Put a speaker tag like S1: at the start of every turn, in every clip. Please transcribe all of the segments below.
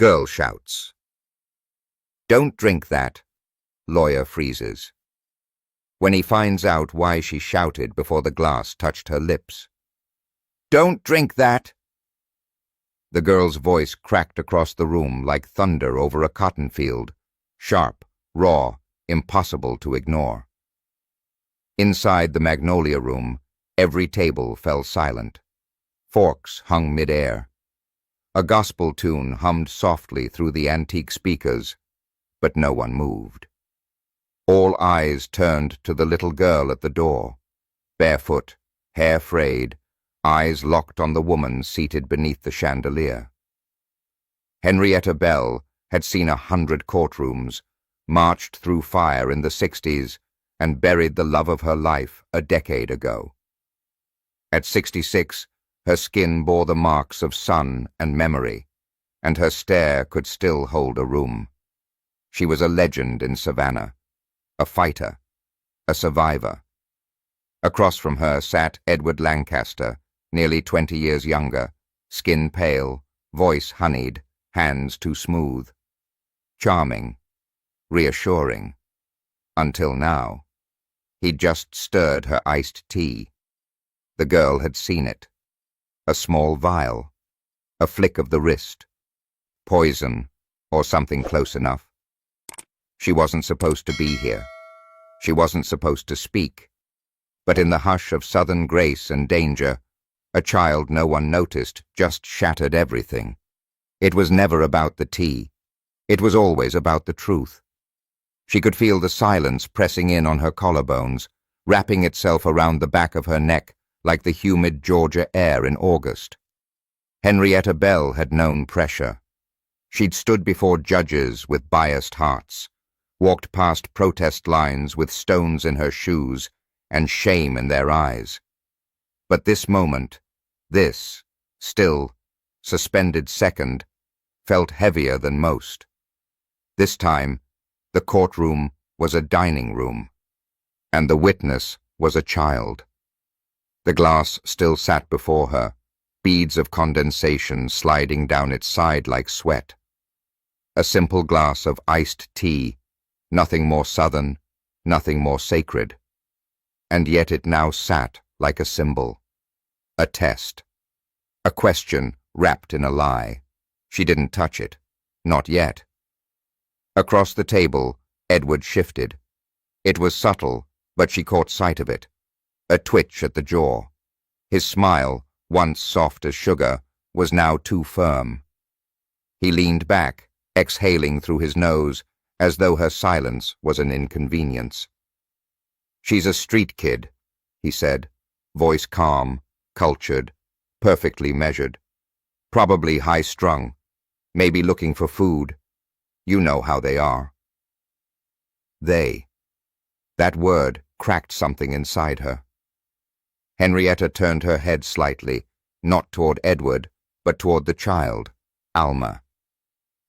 S1: Girl shouts. Don't drink that. Lawyer freezes. When he finds out why she shouted before the glass touched her lips. Don't drink that! The girl's voice cracked across the room like thunder over a cotton field, sharp, raw, impossible to ignore. Inside the Magnolia Room, every table fell silent. Forks hung mid-air. A gospel tune hummed softly through the antique speakers, but no one moved. All eyes turned to the little girl at the door, barefoot, hair frayed, eyes locked on the woman seated beneath the chandelier. Henrietta Bell had seen 100 courtrooms, marched through fire in the 60s, and buried the love of her life a decade ago. At 66, her skin bore the marks of sun and memory, and her stare could still hold a room. She was a legend in Savannah, a fighter, a survivor. Across from her sat Edward Lancaster, nearly 20 years younger, skin pale, voice honeyed, hands too smooth. Charming, reassuring. Until now. He'd just stirred her iced tea. The girl had seen it. A small vial. A flick of the wrist. Poison, or something close enough. She wasn't supposed to be here. She wasn't supposed to speak. But in the hush of southern grace and danger, a child no one noticed just shattered everything. It was never about the tea. It was always about the truth. She could feel the silence pressing in on her collarbones, wrapping itself around the back of her neck like the humid Georgia air in August. Henrietta Bell had known pressure. She'd stood before judges with biased hearts, walked past protest lines with stones in her shoes and shame in their eyes. But this moment, this, still, suspended second, felt heavier than most. This time, the courtroom was a dining room, and the witness was a child. The glass still sat before her, beads of condensation sliding down its side like sweat. A simple glass of iced tea, nothing more southern, nothing more sacred. And yet it now sat like a symbol. A test. A question wrapped in a lie. She didn't touch it. Not yet. Across the table, Edward shifted. It was subtle, but she caught sight of it. A twitch at the jaw. His smile, once soft as sugar, was now too firm. He leaned back, exhaling through his nose, as though her silence was an inconvenience. "She's a street kid," he said, voice calm, cultured, perfectly measured. "Probably high-strung, maybe looking for food. You know how they are." They. That word cracked something inside her. Henrietta turned her head slightly, not toward Edward, but toward the child, Alma.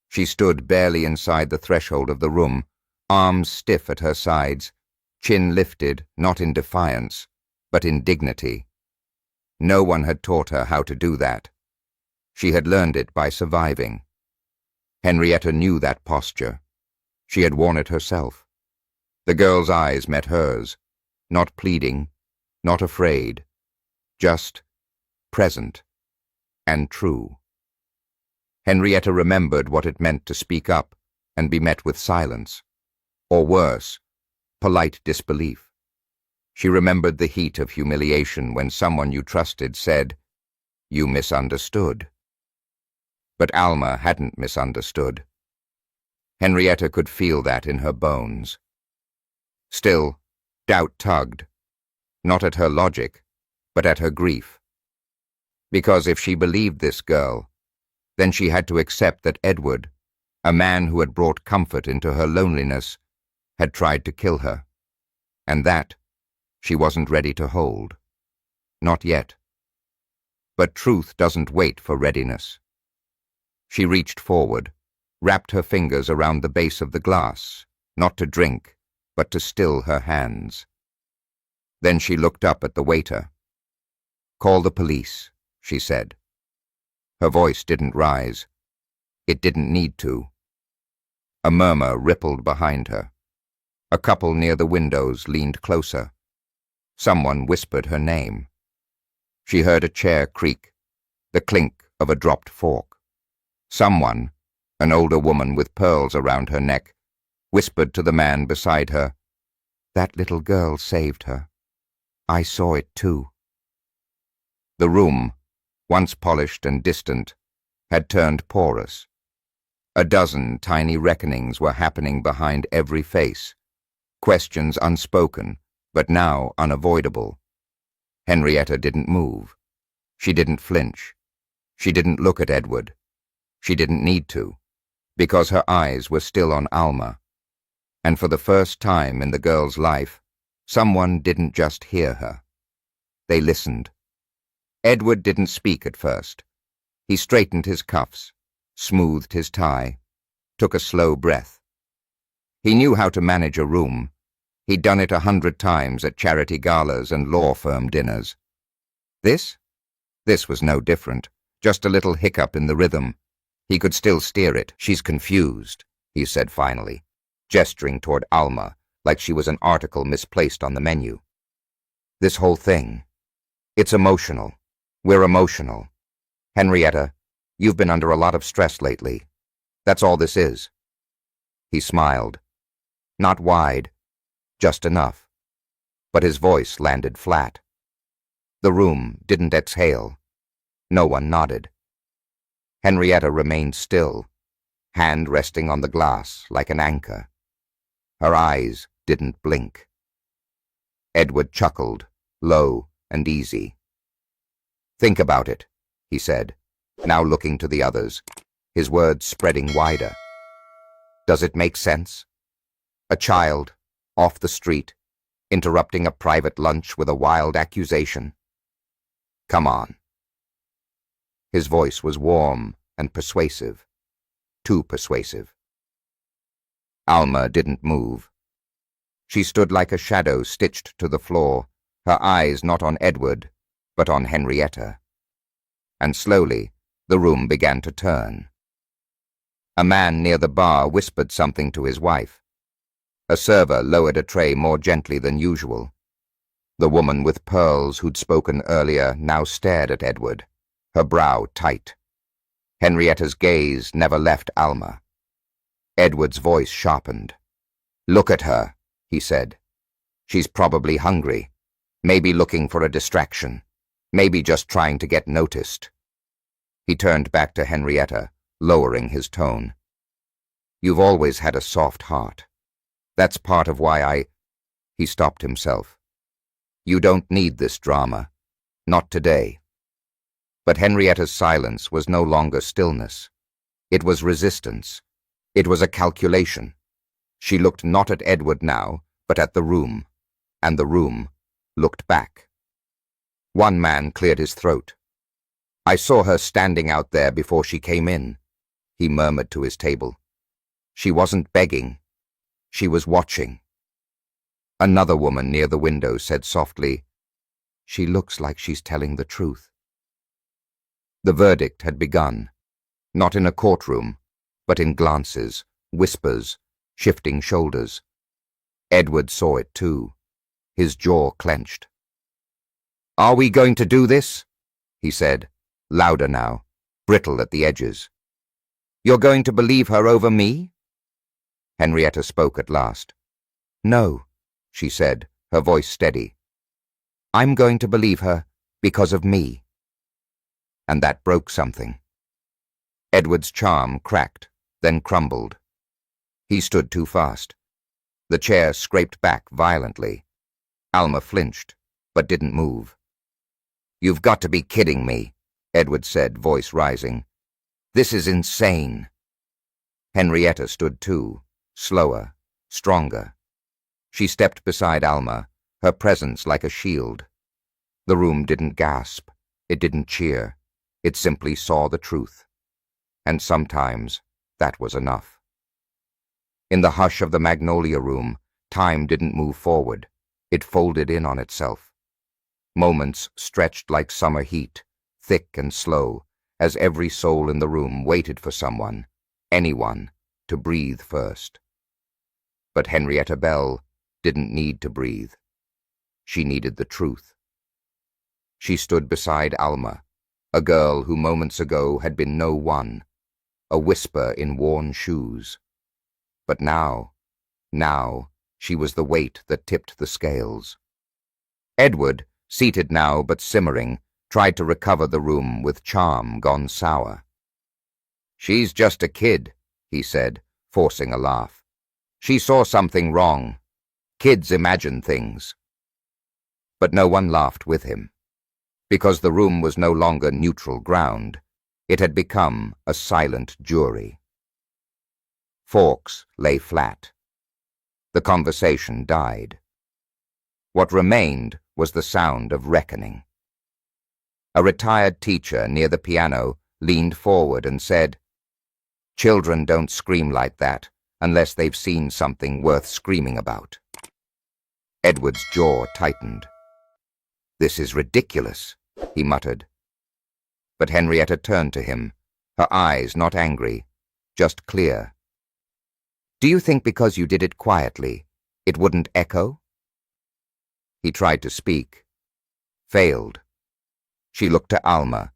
S1: She stood barely inside the threshold of the room, arms stiff at her sides, chin lifted not in defiance, but in dignity. No one had taught her how to do that. She had learned it by surviving. Henrietta knew that posture. She had worn it herself. The girl's eyes met hers, not pleading, not afraid, just present and true. Henrietta remembered what it meant to speak up and be met with silence, or worse, polite disbelief. She remembered the heat of humiliation when someone you trusted said, "You misunderstood." But Alma hadn't misunderstood. Henrietta could feel that in her bones. Still, doubt tugged, not at her logic, but at her grief. Because if she believed this girl, then she had to accept that Edward, a man who had brought comfort into her loneliness, had tried to kill her. And that she wasn't ready to hold. Not yet. But truth doesn't wait for readiness. She reached forward, wrapped her fingers around the base of the glass, not to drink, but to still her hands. Then she looked up at the waiter. "Call the police," she said. Her voice didn't rise. It didn't need to. A murmur rippled behind her. A couple near the windows leaned closer. Someone whispered her name. She heard a chair creak, the clink of a dropped fork. Someone, an older woman with pearls around her neck, whispered to the man beside her, "That little girl saved her. I saw it too." The room, once polished and distant, had turned porous. A dozen tiny reckonings were happening behind every face, questions unspoken, but now unavoidable. Henrietta didn't move. She didn't flinch. She didn't look at Edward. She didn't need to, because her eyes were still on Alma. And for the first time in the girl's life, someone didn't just hear her. They listened. Edward didn't speak at first. He straightened his cuffs, smoothed his tie, took a slow breath. He knew how to manage a room. He'd done it 100 times at charity galas and law firm dinners. This was no different, just a little hiccup in the rhythm. He could still steer it. "She's confused," he said finally, gesturing toward Alma like she was an article misplaced on the menu. "This whole thing, it's emotional. We're emotional. Henrietta, you've been under a lot of stress lately. That's all this is." He smiled. Not wide, just enough. But his voice landed flat. The room didn't exhale. No one nodded. Henrietta remained still, hand resting on the glass like an anchor. Her eyes didn't blink. Edward chuckled, low and easy. "Think about it," he said, now looking to the others, his words spreading wider. "Does it make sense? A child, off the street, interrupting a private lunch with a wild accusation. Come on." His voice was warm and persuasive, too persuasive. Alma didn't move. She stood like a shadow stitched to the floor, her eyes not on Edward, but on Henrietta. And slowly, the room began to turn. A man near the bar whispered something to his wife. A server lowered a tray more gently than usual. The woman with pearls who'd spoken earlier now stared at Edward, her brow tight. Henrietta's gaze never left Alma. Edward's voice sharpened. "Look at her," he said. "She's probably hungry, maybe looking for a distraction, maybe just trying to get noticed." He turned back to Henrietta, lowering his tone. "You've always had a soft heart. That's part of why He stopped himself. "You don't need this drama. Not today." But Henrietta's silence was no longer stillness. It was resistance. It was a calculation. She looked not at Edward now, but at the room, and the room looked back. One man cleared his throat. "I saw her standing out there before she came in," he murmured to his table. "She wasn't begging. She was watching." Another woman near the window said softly, "She looks like she's telling the truth." The verdict had begun, not in a courtroom, but in glances, whispers, shifting shoulders. Edward saw it too. His jaw clenched. "Are we going to do this?" he said, louder now, brittle at the edges. "You're going to believe her over me?" Henrietta spoke at last. "No," she said, her voice steady. "I'm going to believe her because of me." And that broke something. Edward's charm cracked, then crumbled. He stood too fast. The chair scraped back violently. Alma flinched, but didn't move. "You've got to be kidding me," Edward said, voice rising. "This is insane." Henrietta stood too, slower, stronger. She stepped beside Alma, her presence like a shield. The room didn't gasp. It didn't cheer. It simply saw the truth. And sometimes that was enough. In the hush of the Magnolia Room, time didn't move forward. It folded in on itself. Moments stretched like summer heat, thick and slow, as every soul in the room waited for someone, anyone, to breathe first. But Henrietta Bell didn't need to breathe. She needed the truth. She stood beside Alma, a girl who moments ago had been no one, a whisper in worn shoes. But now, she was the weight that tipped the scales. Edward, seated now but simmering, tried to recover the room with charm gone sour. "She's just a kid," he said, forcing a laugh. "She saw something wrong. Kids imagine things." But no one laughed with him. Because the room was no longer neutral ground, it had become a silent jury. Forks lay flat. The conversation died. What remained was the sound of reckoning. A retired teacher near the piano leaned forward and said, "Children don't scream like that unless they've seen something worth screaming about." Edward's jaw tightened. "This is ridiculous," he muttered. But Henrietta turned to him, her eyes not angry, just clear. "Do you think because you did it quietly, it wouldn't echo?" He tried to speak. Failed. She looked to Alma,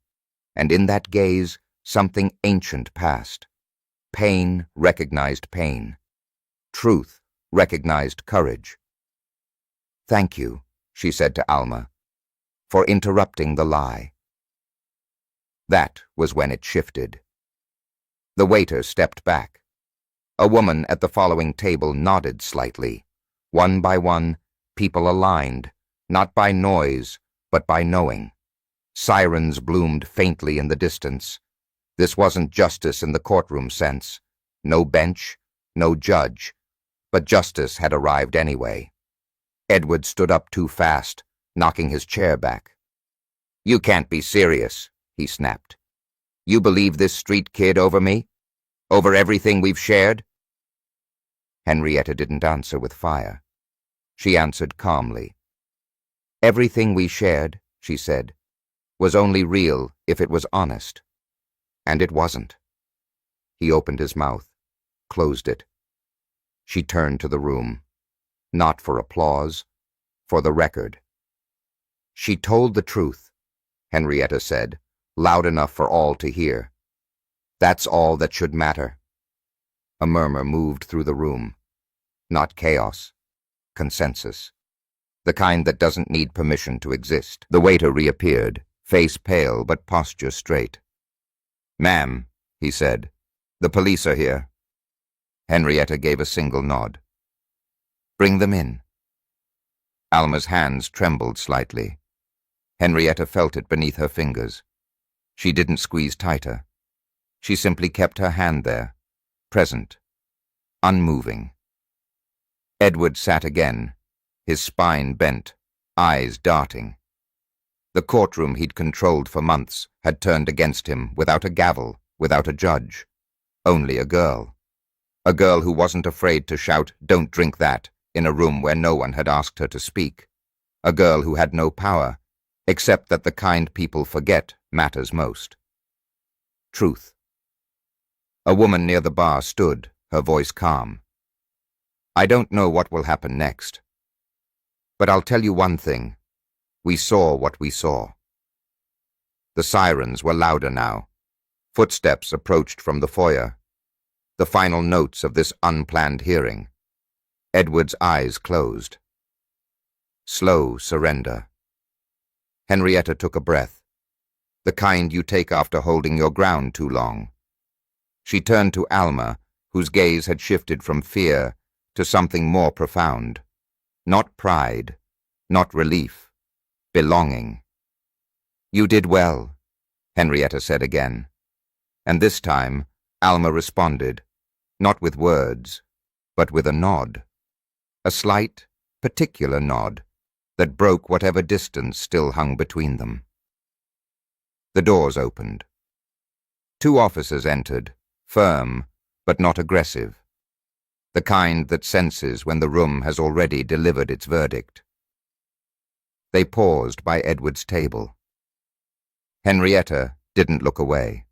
S1: and in that gaze something ancient passed. Pain recognized pain. Truth recognized courage. "Thank you," she said to Alma, "for interrupting the lie." That was when it shifted. The waiter stepped back. A woman at the following table nodded slightly. One by one, people aligned, not by noise, but by knowing. Sirens bloomed faintly in the distance. This wasn't justice in the courtroom sense. No bench, no judge. But justice had arrived anyway. Edward stood up too fast, knocking his chair back. "You can't be serious," he snapped. "You believe this street kid over me? Over everything we've shared?" Henrietta didn't answer with fire. She answered calmly. "Everything we shared," she said, "was only real if it was honest. And it wasn't." He opened his mouth, closed it. She turned to the room, not for applause, for the record. "She told the truth," Henrietta said, loud enough for all to hear. "That's all that should matter." A murmur moved through the room. Not chaos. Consensus. The kind that doesn't need permission to exist. The waiter reappeared, face pale but posture straight. "Ma'am," he said, "the police are here." Henrietta gave a single nod. "Bring them in." Alma's hands trembled slightly. Henrietta felt it beneath her fingers. She didn't squeeze tighter. She simply kept her hand there, present, unmoving. Edward sat again, his spine bent, eyes darting. The courtroom he'd controlled for months had turned against him without a gavel, without a judge. Only a girl. A girl who wasn't afraid to shout, "Don't drink that," in a room where no one had asked her to speak. A girl who had no power, except that the kind people forget matters most. Truth. A woman near the bar stood, her voice calm. "I don't know what will happen next. But I'll tell you one thing. We saw what we saw." The sirens were louder now. Footsteps approached from the foyer. The final notes of this unplanned hearing. Edward's eyes closed. Slow surrender. Henrietta took a breath. The kind you take after holding your ground too long. She turned to Alma, whose gaze had shifted from fear to something more profound. Not pride, not relief, belonging. "You did well," Henrietta said again. And this time, Alma responded, not with words, but with a nod. A slight, particular nod that broke whatever distance still hung between them. The doors opened. 2 officers entered, firm, but not aggressive. The kind that senses when the room has already delivered its verdict. They paused by Edward's table. Henrietta didn't look away.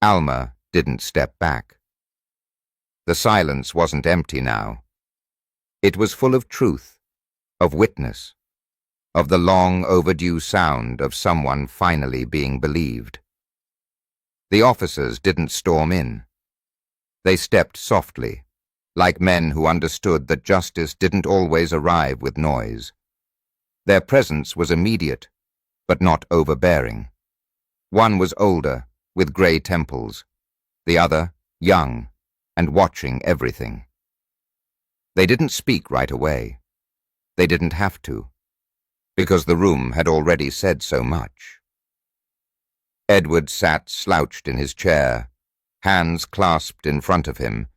S1: Alma didn't step back. The silence wasn't empty now. It was full of truth, of witness, of the long overdue sound of someone finally being believed. The officers didn't storm in. They stepped softly, like men who understood that justice didn't always arrive with noise. Their presence was immediate, but not overbearing. One was older, with grey temples, the other young, and watching everything. They didn't speak right away. They didn't have to, because the room had already said so much. Edward sat slouched in his chair, hands clasped in front of him,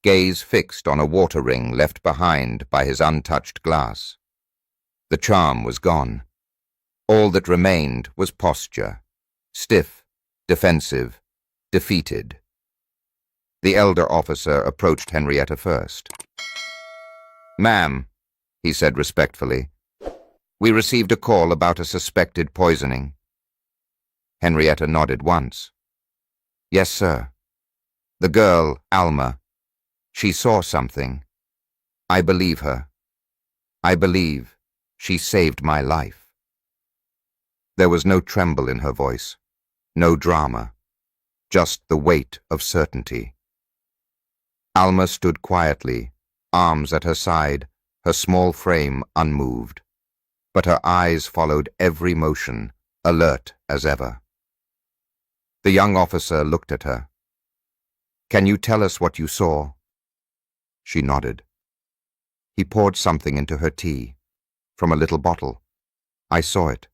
S1: gaze fixed on a water ring left behind by his untouched glass. The charm was gone. All that remained was posture, stiff, defensive, defeated. The elder officer approached Henrietta first. "Ma'am," he said respectfully, "we received a call about a suspected poisoning." Henrietta nodded once. "Yes, sir. The girl, Alma, she saw something. I believe her. I believe she saved my life." There was no tremble in her voice, no drama, just the weight of certainty. Alma stood quietly, arms at her side, her small frame unmoved, but her eyes followed every motion, alert as ever. The young officer looked at her. "Can you tell us what you saw?" She nodded. He poured something into her tea, from a little bottle. I saw it.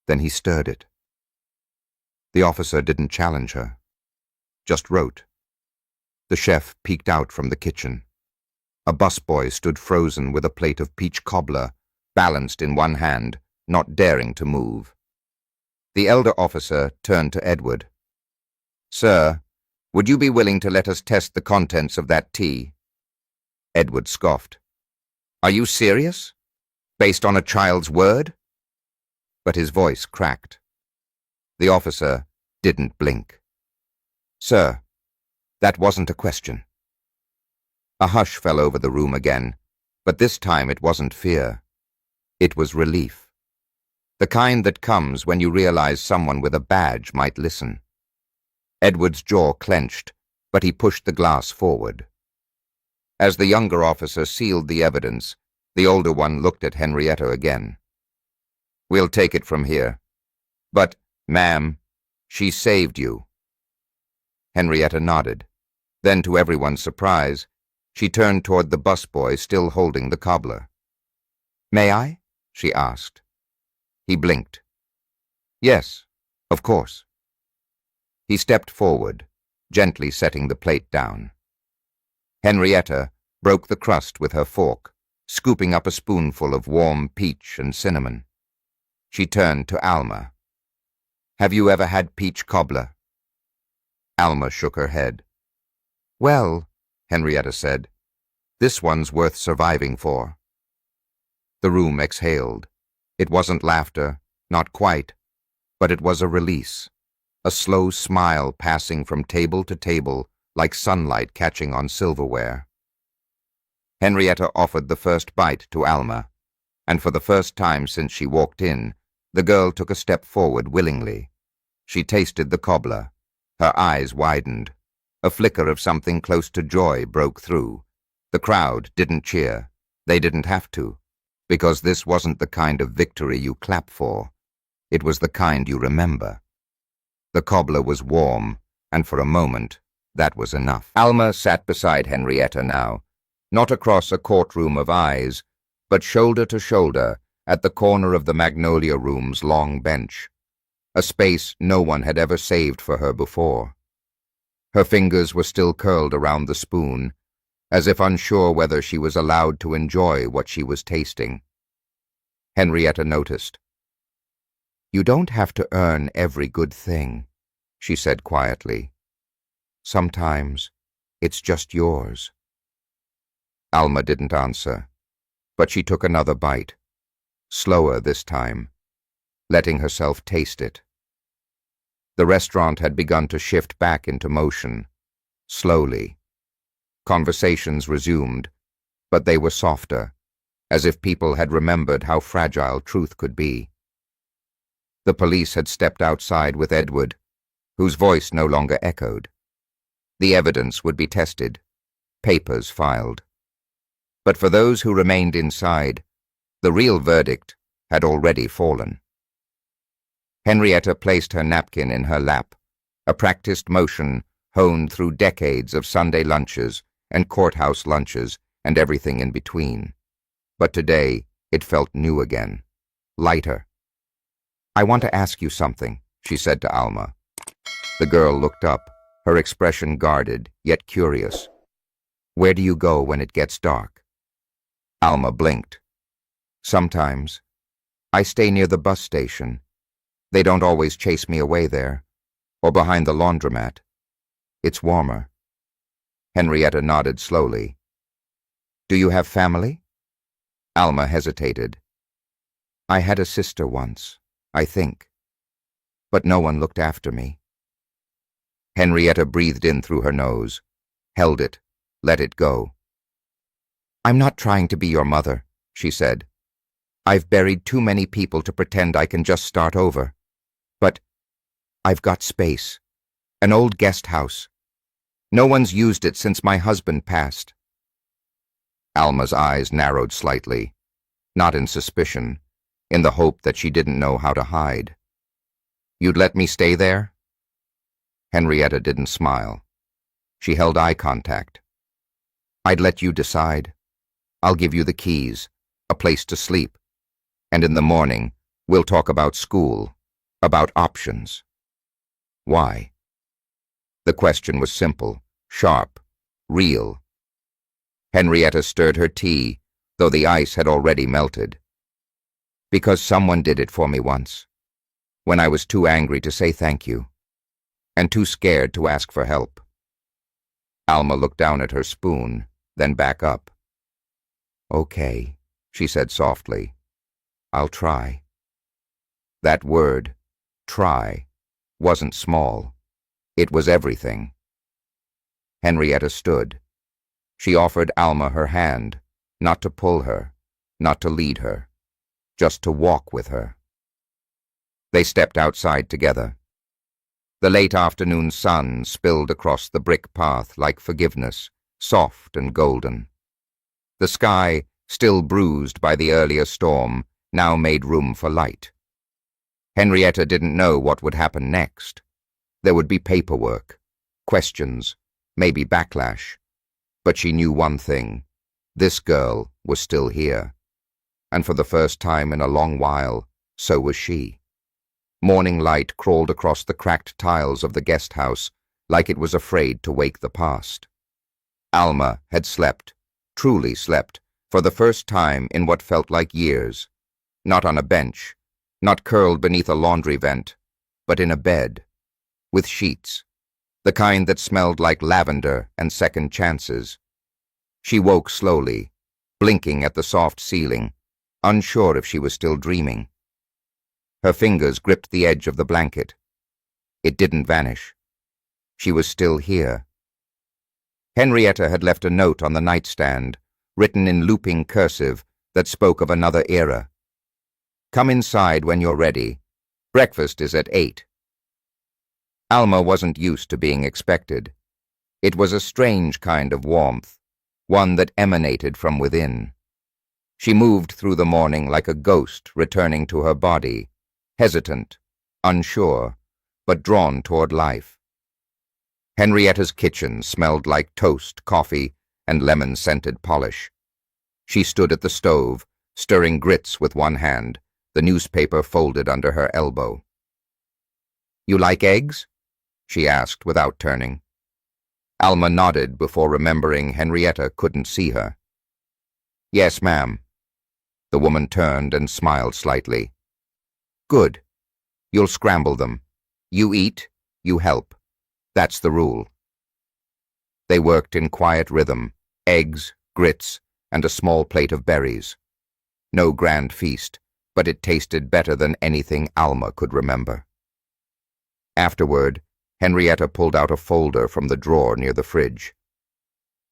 S1: Then he stirred it. The officer didn't challenge her, just wrote. The chef peeked out from the kitchen. A busboy stood frozen with a plate of peach cobbler, balanced in one hand, not daring to move. The elder officer turned to Edward. "Sir, would you be willing to let us test the contents of that tea?" Edward scoffed. "Are you serious? Based on a child's word?" But his voice cracked. The officer didn't blink. "Sir, that wasn't a question." A hush fell over the room again, but this time it wasn't fear. It was relief. The kind that comes when you realize someone with a badge might listen. Edward's jaw clenched, but he pushed the glass forward. As the younger officer sealed the evidence, the older one looked at Henrietta again. "We'll take it from here. But, ma'am, she saved you." Henrietta nodded. Then, to everyone's surprise, she turned toward the busboy still holding the cobbler. "May I?" she asked. He blinked. "Yes, of course." He stepped forward, gently setting the plate down. Henrietta broke the crust with her fork, scooping up a spoonful of warm peach and cinnamon. She turned to Alma. "Have you ever had peach cobbler?" Alma shook her head. "Well," Henrietta said, "this one's worth surviving for." The room exhaled. It wasn't laughter, not quite, but it was a release, a slow smile passing from table to table like sunlight catching on silverware. Henrietta offered the first bite to Alma, and for the first time since she walked in, the girl took a step forward willingly. She tasted the cobbler. Her eyes widened. A flicker of something close to joy broke through. The crowd didn't cheer. They didn't have to, because this wasn't the kind of victory you clap for. It was the kind you remember. The cobbler was warm, and for a moment, that was enough. Alma sat beside Henrietta now, not across a courtroom of eyes, but shoulder to shoulder at the corner of the Magnolia Room's long bench, a space no one had ever saved for her before. Her fingers were still curled around the spoon, as if unsure whether she was allowed to enjoy what she was tasting. Henrietta noticed. "You don't have to earn every good thing," she said quietly. "Sometimes it's just yours." Alma didn't answer, but she took another bite, slower this time, letting herself taste it. The restaurant had begun to shift back into motion, slowly. Conversations resumed, but they were softer, as if people had remembered how fragile truth could be. The police had stepped outside with Edward, whose voice no longer echoed. The evidence would be tested, papers filed. But for those who remained inside, the real verdict had already fallen. Henrietta placed her napkin in her lap, a practiced motion honed through decades of Sunday lunches and courthouse lunches and everything in between. But today it felt new again, lighter. "I want to ask you something," she said to Alma. The girl looked up, her expression guarded, yet curious. "Where do you go when it gets dark?" Alma blinked. "Sometimes. I stay near the bus station. They don't always chase me away there, or behind the laundromat. It's warmer." Henrietta nodded slowly. "Do you have family?" Alma hesitated. "I had a sister once, I think. But no one looked after me." Henrietta breathed in through her nose, held it, let it go. "I'm not trying to be your mother," she said. "I've buried too many people to pretend I can just start over. But I've got space, an old guest house. No one's used it since my husband passed." Alma's eyes narrowed slightly, not in suspicion, in the hope that she didn't know how to hide. "You'd let me stay there?" Henrietta didn't smile. She held eye contact. "I'd let you decide. I'll give you the keys, a place to sleep, and in the morning we'll talk about school, about options." "Why?" The question was simple, sharp, real. Henrietta stirred her tea, though the ice had already melted. "Because someone did it for me once, when I was too angry to say thank you, and too scared to ask for help." Alma looked down at her spoon, then back up. "Okay," she said softly. "I'll try." That word, try, wasn't small. It was everything. Henrietta stood. She offered Alma her hand, not to pull her, not to lead her, just to walk with her. They stepped outside together. The late afternoon sun spilled across the brick path like forgiveness, soft and golden. The sky, still bruised by the earlier storm, now made room for light. Henrietta didn't know what would happen next. There would be paperwork, questions, maybe backlash. But she knew one thing. This girl was still here. And for the first time in a long while, so was she. Morning light crawled across the cracked tiles of the guest house like it was afraid to wake the past. Alma had slept, truly slept, for the first time in what felt like years. Not on a bench, not curled beneath a laundry vent, but in a bed, with sheets, the kind that smelled like lavender and second chances. She woke slowly, blinking at the soft ceiling, unsure if she was still dreaming. Her fingers gripped the edge of the blanket. It didn't vanish. She was still here. Henrietta had left a note on the nightstand, written in looping cursive that spoke of another era. "Come inside when you're ready. Breakfast is at 8. Alma wasn't used to being expected. It was a strange kind of warmth, one that emanated from within. She moved through the morning like a ghost returning to her body, hesitant, unsure, but drawn toward life. Henrietta's kitchen smelled like toast, coffee, and lemon-scented polish. She stood at the stove, stirring grits with one hand, the newspaper folded under her elbow. "You like eggs?" she asked without turning. Alma nodded before remembering Henrietta couldn't see her. "Yes, ma'am." The woman turned and smiled slightly. "Good. You'll scramble them. You eat, you help. That's the rule." They worked in quiet rhythm, eggs, grits, and a small plate of berries. No grand feast, but it tasted better than anything Alma could remember. Afterward, Henrietta pulled out a folder from the drawer near the fridge.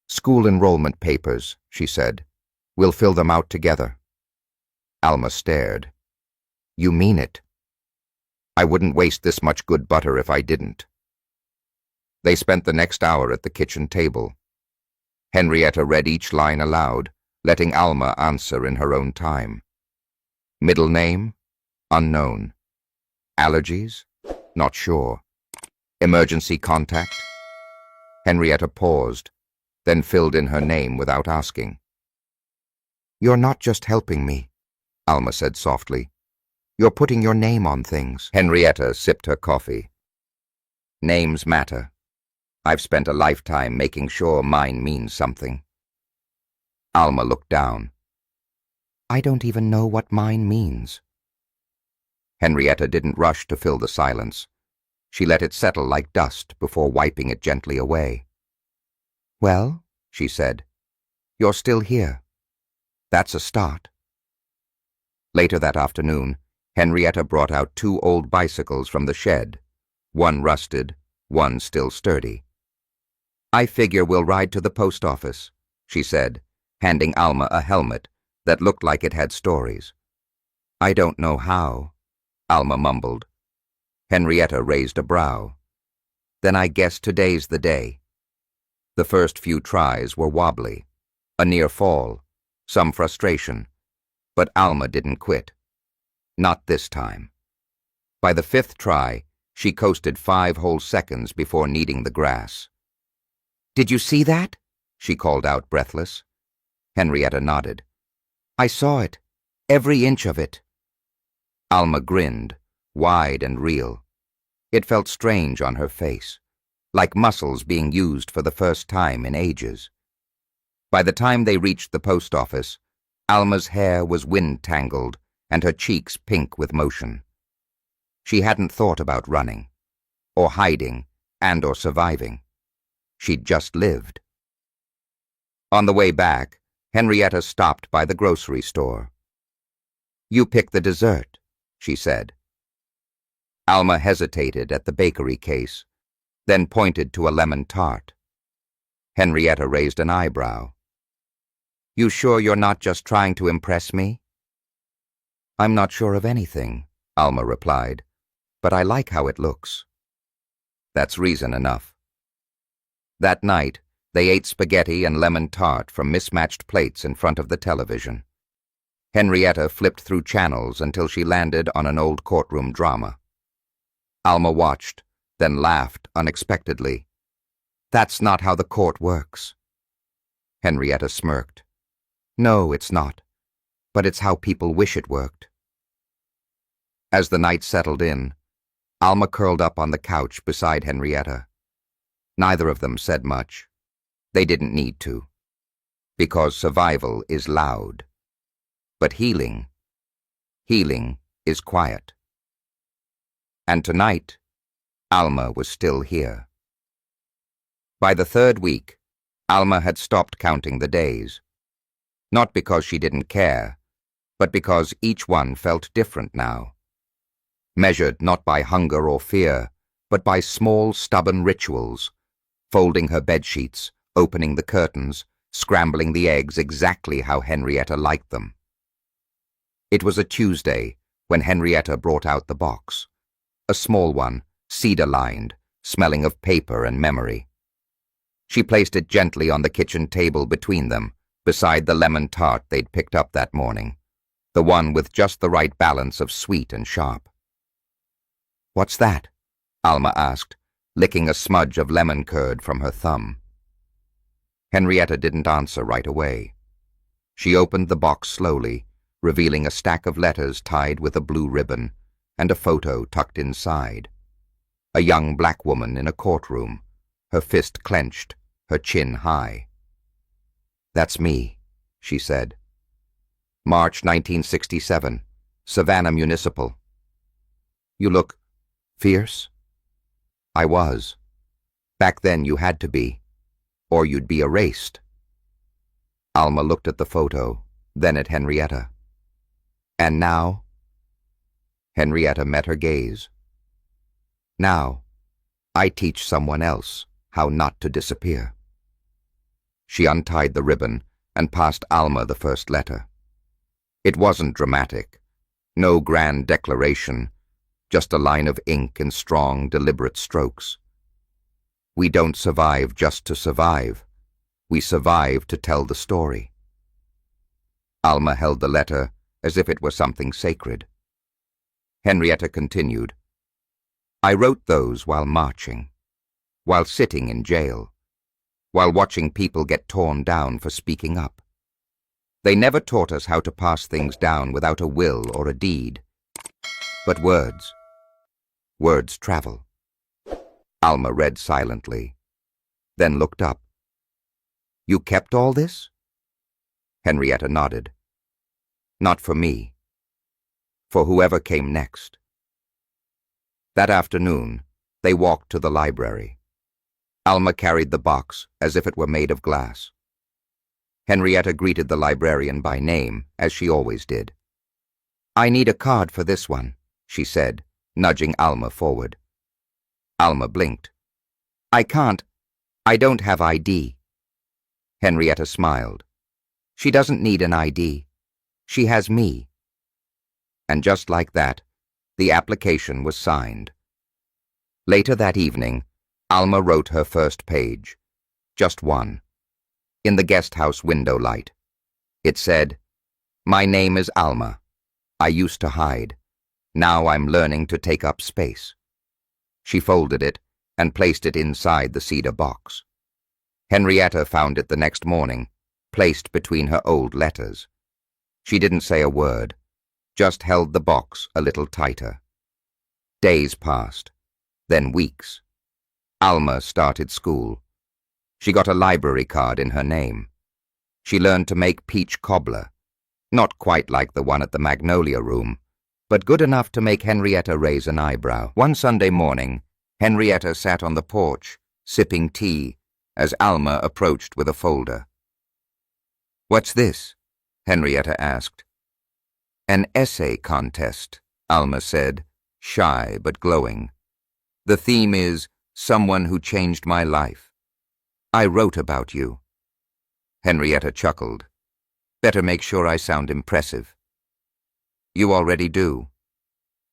S1: "School enrollment papers," she said. "We'll fill them out together." Alma stared. "You mean it?" "I wouldn't waste this much good butter if I didn't." They spent the next hour at the kitchen table. Henrietta read each line aloud, letting Alma answer in her own time. Middle name? Unknown. Allergies? Not sure. Emergency contact? Henrietta paused, then filled in her name without asking. "You're not just helping me," Alma said softly. "You're putting your name on things." Henrietta sipped her coffee. "Names matter. I've spent a lifetime making sure mine means something." Alma looked down. "I don't even know what mine means." Henrietta didn't rush to fill the silence. She let it settle like dust before wiping it gently away. "Well," she said, "you're still here. That's a start." Later that afternoon, Henrietta brought out 2 old bicycles from the shed, one rusted, one still sturdy. "I figure we'll ride to the post office," she said, handing Alma a helmet that looked like it had stories. "I don't know how," Alma mumbled. Henrietta raised a brow. "Then I guess today's the day." The first few tries were wobbly, a near fall, some frustration, but Alma didn't quit. Not this time. By the 5th try, she coasted 5 whole seconds before kneading the grass. "Did you see that?" she called out, breathless. Henrietta nodded. "I saw it. Every inch of it." Alma grinned, wide and real. It felt strange on her face, like muscles being used for the first time in ages. By the time they reached the post office, Alma's hair was wind-tangled and her cheeks pink with motion. She hadn't thought about running, or hiding, or surviving. She'd just lived. On the way back, Henrietta stopped by the grocery store. "You pick the dessert," she said. Alma hesitated at the bakery case, then pointed to a lemon tart. Henrietta raised an eyebrow. "You sure you're not just trying to impress me?" "I'm not sure of anything," Alma replied, "but I like how it looks." That's reason enough. That night, they ate spaghetti and lemon tart from mismatched plates in front of the television. Henrietta flipped through channels until she landed on an old courtroom drama. Alma watched, then laughed unexpectedly. "That's not how the court works." Henrietta smirked. "No, it's not. But it's how people wish it worked." As the night settled in, Alma curled up on the couch beside Henrietta. Neither of them said much. They didn't need to. Because survival is loud. But healing is quiet. And tonight, Alma was still here. By the 3rd week, Alma had stopped counting the days. Not because she didn't care, but because each one felt different now. Measured not by hunger or fear, but by small, stubborn rituals, folding her bedsheets, opening the curtains, scrambling the eggs exactly how Henrietta liked them. It was a Tuesday when Henrietta brought out the box. A small one, cedar-lined, smelling of paper and memory. She placed it gently on the kitchen table between them, beside the lemon tart they'd picked up that morning, the one with just the right balance of sweet and sharp. "What's that?" Alma asked, licking a smudge of lemon curd from her thumb. Henrietta didn't answer right away. She opened the box slowly, revealing a stack of letters tied with a blue ribbon, and a photo tucked inside. A young black woman in a courtroom, her fist clenched, her chin high. "That's me," she said. "March 1967, Savannah Municipal." "You look fierce?" "I was. Back then you had to be, or you'd be erased." Alma looked at the photo, then at Henrietta. "And now?" Henrietta met her gaze. "Now, I teach someone else how not to disappear." She untied the ribbon and passed Alma the first letter. It wasn't dramatic. No grand declaration, just a line of ink in strong, deliberate strokes. "We don't survive just to survive. We survive to tell the story." Alma held the letter as if it were something sacred. Henrietta continued, "I wrote those while marching, while sitting in jail, while watching people get torn down for speaking up. They never taught us how to pass things down without a will or a deed. But words travel." Alma read silently, then looked up. "You kept all this?" Henrietta nodded. "Not for me. For whoever came next." That afternoon, they walked to the library. Alma carried the box as if it were made of glass. Henrietta greeted the librarian by name, as she always did. "I need a card for this one," she said, nudging Alma forward. Alma blinked. I don't have ID." Henrietta smiled. "She doesn't need an ID. She has me." And just like that, the application was signed. Later that evening, Alma wrote her first page. Just one. In the guest house window light. It said, "My name is Alma. I used to hide. Now I'm learning to take up space." She folded it and placed it inside the cedar box. Henrietta found it the next morning, placed between her old letters. She didn't say a word, just held the box a little tighter. Days passed, then weeks. Alma started school. She got a library card in her name. She learned to make peach cobbler, not quite like the one at the Magnolia Room, but good enough to make Henrietta raise an eyebrow. One Sunday morning, Henrietta sat on the porch, sipping tea, as Alma approached with a folder. "What's this?" Henrietta asked. "An essay contest," Alma said, shy but glowing. "The theme is someone who changed my life. I wrote about you." Henrietta chuckled. "Better make sure I sound impressive." "You already do."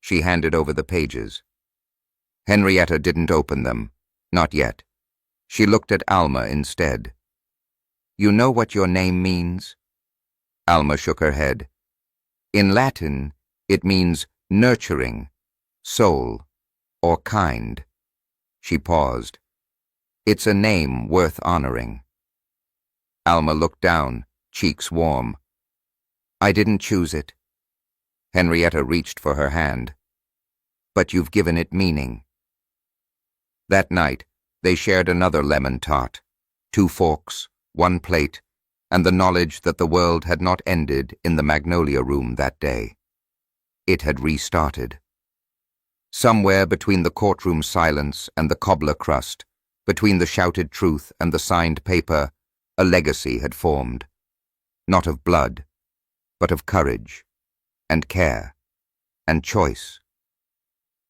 S1: She handed over the pages. Henrietta didn't open them, not yet. She looked at Alma instead. "You know what your name means?" Alma shook her head. "In Latin, it means nurturing, soul, or kind." She paused. "It's a name worth honoring." Alma looked down, cheeks warm. "I didn't choose it." Henrietta reached for her hand. "But you've given it meaning." That night, they shared another lemon tart, 2 forks, 1 plate, and the knowledge that the world had not ended in the Magnolia Room that day. It had restarted. Somewhere between the courtroom silence and the cobbler crust, between the shouted truth and the signed paper, a legacy had formed. Not of blood, but of courage, and care, and choice.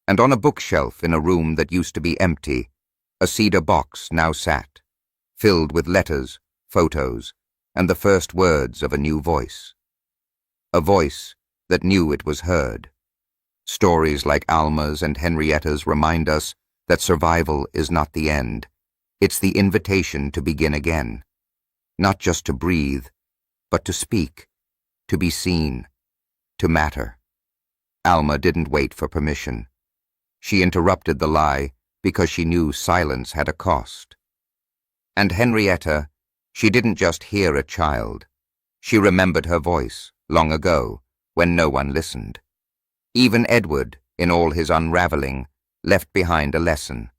S1: And on a bookshelf in a room that used to be empty, a cedar box now sat, filled with letters, photos, and the first words of a new voice. A voice that knew it was heard. Stories like Alma's and Henrietta's remind us that survival is not the end. It's the invitation to begin again. Not just to breathe, but to speak, to be seen, to matter. Alma didn't wait for permission. She interrupted the lie because she knew silence had a cost. And Henrietta, she didn't just hear a child. She remembered her voice, long ago, when no one listened. Even Edward, in all his unraveling, left behind a lesson.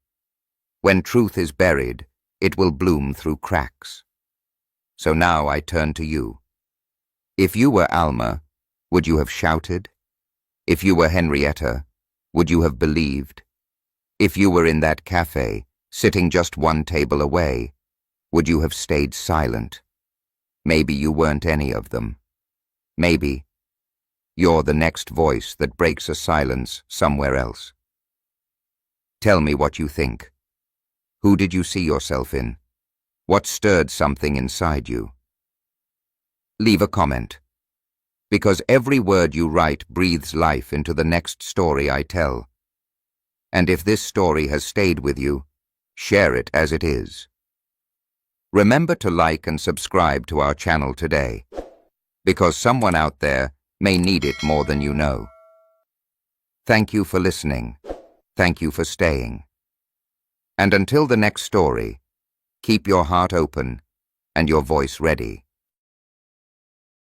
S1: When truth is buried, it will bloom through cracks. So now I turn to you. If you were Alma, would you have shouted? If you were Henrietta, would you have believed? If you were in that cafe, sitting just 1 table away, would you have stayed silent? Maybe you weren't any of them. Maybe you're the next voice that breaks a silence somewhere else. Tell me what you think. Who did you see yourself in? What stirred something inside you? Leave a comment, because every word you write breathes life into the next story I tell. And if this story has stayed with you, share it as it is. Remember to like and subscribe to our channel today, because someone out there may need it more than you know. Thank you for listening. Thank you for staying. And until the next story, keep your heart open and your voice ready.